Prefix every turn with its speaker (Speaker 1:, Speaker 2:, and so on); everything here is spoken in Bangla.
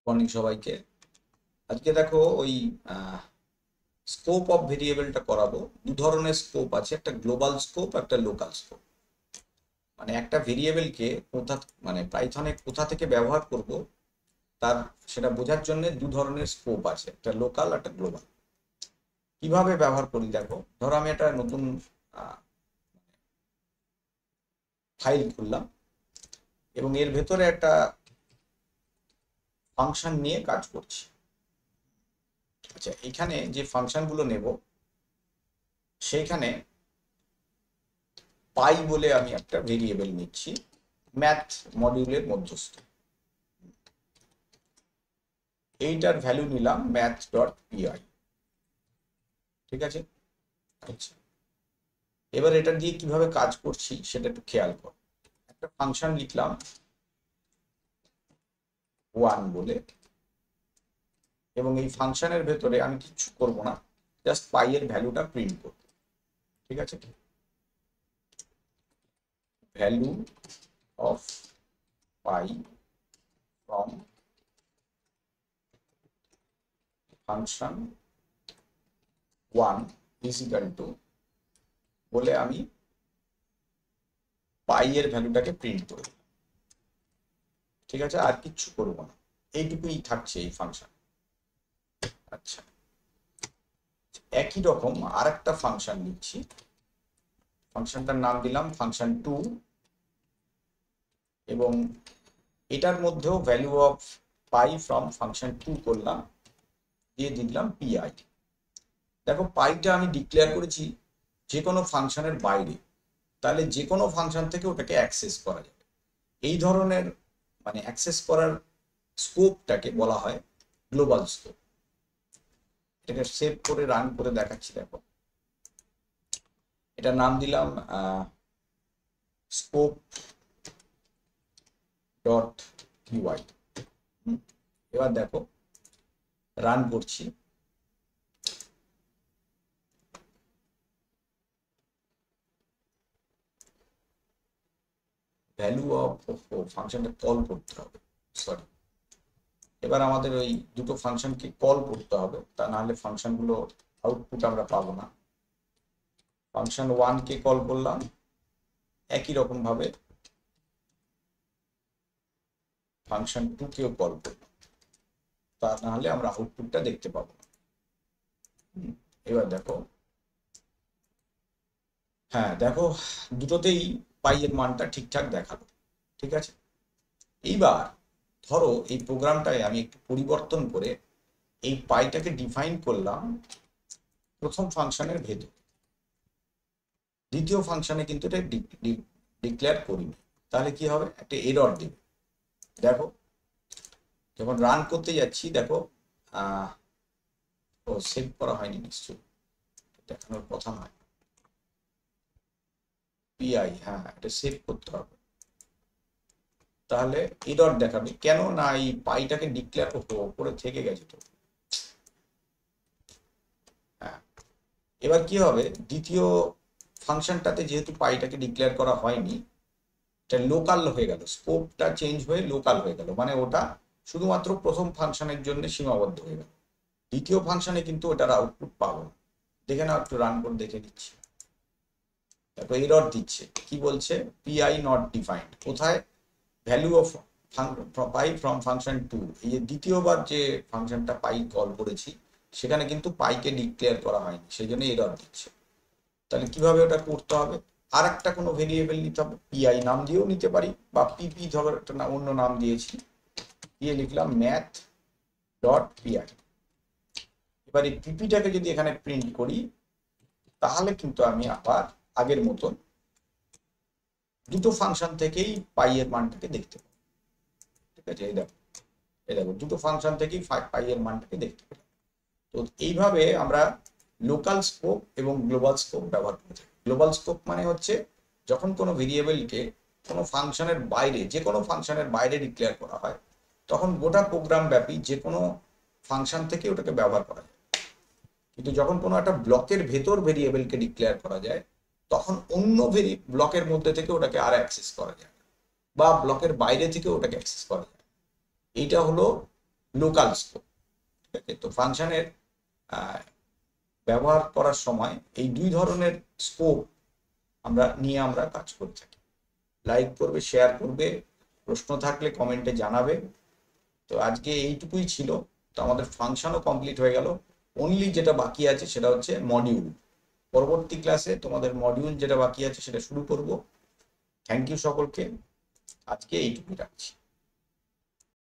Speaker 1: মর্নিং সবাইকে। আজকে দেখো ওই স্কোপ অফ ভেরিয়েবলটা করাবো। দু ধরনের স্কোপ আছে, একটা গ্লোবাল স্কোপ, একটা লোকাল স্কোপ। মানে একটা ভেরিয়েবলকে কোথা মানে পাইথনে কোথা থেকে ব্যবহার করব তার সেটা বোঝার জন্য দু ধরনের স্কোপ আছে, একটা লোকাল একটা গ্লোবাল। কিভাবে ব্যবহার করি দেখো, ধরো আমি একটা নতুন ফাইল খুললাম এবং এর ভেতরে একটা ফাংশন নিয়ে কাজ করছি। আচ্ছা, এখানে যে ফাংশনগুলো নেব সেইখানে পাই বলে আমি একটা ভেরিয়েবল নিচ্ছি, ম্যাথ মডিউলের মধ্যস্থ। এইটার ভ্যালু নিলাম ম্যাথ ডট পিআই। ঠিক আছে। আচ্ছা, এবার এটা দিয়ে কিভাবে কাজ করছি সেটা একটু খেয়াল কর। একটা ফাংশন লিখলাম ওয়ান বলে, এবং এই ফাংশনের ভেতরে আমি কিছু করব না, জাস্ট পাই এর ভ্যালুটা প্রিন্ট করব। ঠিক আছে, value of pi from function one is equal to বলে আমি পাই এর ভ্যালুটাকে প্রিন্ট করে দিলাম। ঠিক আছে, আর কিচ্ছু করবো না, এইটুকুই থাকছে এই ফাংশন। আচ্ছা, একই রকম আর একটা ফাংশন নিচ্ছি, ফাংশনটার নাম দিলাম ফাংশন টু, এবং এটার মধ্যেও value of pi from function two করলাম, দিয়ে দিলাম পিআই। দেখো, পাইটা আমি ডিক্লেয়ার করেছি যে কোনো ফাংশনের বাইরে, তাহলে যে কোনো ফাংশন থেকে ওটাকে অ্যাক্সেস করা যাবে। এই ধরনের মানে অ্যাক্সেস করার স্কোপটাকে বলা হয় গ্লোবাল স্কোপ। এটাকে সেভ করে রান করে দেখাচ্ছি। দেখো, এটার নাম দিলাম স্কোপ ডট পিওয়াই। এবার দেখো, রান করছি। ভ্যালু অফ ফাংশনটা কল করতে হবে, সরি। এবার আমাদের ওই দুটো ফাংশনকে কল করতে হবে, তা নাহলে ফাংশনগুলো আউটপুট আমরা পাবো না। ফাংশন ওয়ান কে কল করলাম, একই রকম ভাবে ফাংশন টু কেও কল করলাম, তা নাহলে আমরা আউটপুটটা দেখতে পাবো না। এবার দেখো, হ্যাঁ দেখো, দুটোতেই পাই এর মানটা ঠিকঠাক দেখালো। ঠিক আছে, এইবার ধরো এই প্রোগ্রামটায় আমি একটু পরিবর্তন করে এই পাইটাকে ডিফাইন করলাম প্রথম ফাংশনের ভেতর, দ্বিতীয় ফাংশনে কিন্তু এটা ডিক্লেয়ার করিনি। তাহলে কি হবে, একটা এরর দেবে। দেখো, যখন রান করতে যাচ্ছি, দেখো ও সেভ করা হয়নি নিশ্চয়ই, দেখানোর কথা নয়। পিআই, হ্যাঁ এটা সেভ করতে হবে, তাহলে এরর দেখাবে। কেন না, এই পাইটাকে ডিক্লেয়ার করে থেকে গেছে তো। হ্যাঁ, এবার কি হবে, দ্বিতীয় ফাংশনটাতে যেহেতু পাইটাকে ডিক্লেয়ার করা হয়নি, এটা লোকাল হয়ে গেল, স্কোপটা চেঞ্জ হয়ে লোকাল হয়ে গেল, মানে ওটা শুধুমাত্র প্রথম ফাংশনের জন্য সীমাবদ্ধ হয়ে গেল। দ্বিতীয় ফাংশনে কিন্তু ওটার আউটপুট পাবো না। দেখে নাও, একটু রান করে দেখে নিচ্ছি। তারপর এরর দিচ্ছে, কি বলছে, পিআই নট ডিফাইন্ড। কোথায়, value of pi from function two, এই যে দ্বিতীয়বার যে ফাংশনটা পাই কল করেছি সেখানে কিন্তু পাইকে ডিক্লেয়ার করা হয়নি, সেই জন্য এরর দিচ্ছে। তাহলে কিভাবে ওটা করতে হবে, আর একটা কোনো ভেরিয়েবল নিতে হবে, পিআই নাম দিয়েও নিতে পারি, বা পিপি ধরো একটা অন্য নাম দিয়েছি, দিয়ে লিখলাম ম্যাথ ডট পিআই। এবার এই পিপিটাকে যদি এখানে প্রিন্ট করি, তাহলে কিন্তু আমি আবার আগের মতন দুটো ফাংশন থেকেই পাই এর মানটাকে দেখতে পাবো। ঠিক আছে, এই দেখো দুটো ফাংশন থেকেই পাই এর মানটাকে দেখতে পেলাম। তো এইভাবে আমরা লোকাল স্কোপ এবং গ্লোবাল স্কোপ ব্যবহার করে থাকি। গ্লোবাল স্কোপ মানে হচ্ছে যখন কোনো ভেরিয়েবলকে কোনো ফাংশনের বাইরে, যে কোনো ফাংশনের বাইরে ডিক্লেয়ার করা হয়, তখন গোটা প্রোগ্রাম ব্যাপী যে কোনো ফাংশন থেকে ওটাকে ব্যবহার করা যায়। কিন্তু যখন কোনো একটা ব্লকের ভেতর ভেরিয়েবলকে ডিক্লেয়ার করা যায়, তখন অন্য ব্লকের মধ্যে থেকে ওটাকে আর অ্যাক্সেস করা যায়, বা ব্লকের বাইরে থেকে ওটাকে অ্যাক্সেস করা যায়। এইটা হলো লোকাল স্কোপ। ঠিক আছে, তো ফাংশনের ব্যবহার করার সময় এই দুই ধরনের স্কোপ আমরা কাজ করে থাকি। লাইক করবে, শেয়ার করবে, প্রশ্ন থাকলে কমেন্টে জানাবে। তো আজকে এইটুকুই ছিল। তো আমাদের ফাংশনও কমপ্লিট হয়ে গেল। অনলি যেটা বাকি আছে সেটা হচ্ছে মডিউল। পরবর্তী ক্লাসে তোমাদের মডিউল যেটা বাকি আছে সেটা শুরু করব। থ্যাংক ইউ সকলকে, আজকে এইটুকুই রাখছি।